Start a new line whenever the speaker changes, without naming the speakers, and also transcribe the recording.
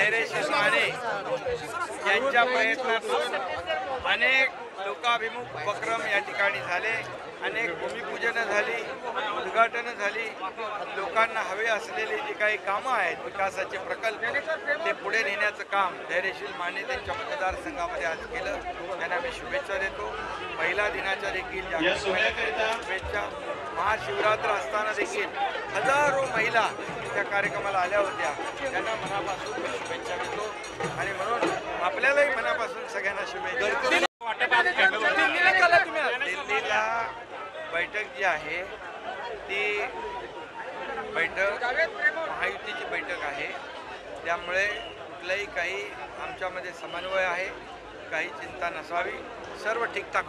धैर्यशील माने यांच्या प्रयत्नातून अनेक लोकाभिमुख उपक्रम या ठिकाणी झाले, अनेक भूमिपूजनं झाली, उद्घाटनं झाली. लोकांना हवे असलेली जी काही कामं आहेत, विकासाचे प्रकल्प, ते पुढे नेण्याचं काम धैर्यशील माने त्यांच्या मतदारसंघामध्ये आज केलं. त्यांना मी शुभेच्छा देतो. महिला दिनाच्या देखील शुभेच्छा. महाशिवरात्र असताना देखील हजारो महिला त्या कार्यक्रमाला आल्या होत्या. त्यांना मनापासून मी शुभेच्छा देतो आणि म्हणून आपल्यालाही मनापासून सगळ्यांना शुभेच्छा. दिल्लीला बैठक जी आहे ती बैठक महायुतीची बैठक आहे, त्यामुळे कुठलाही काही आमच्यामध्ये समन्वय आहे, काही चिंता नसावी, सर्व ठीकठाक.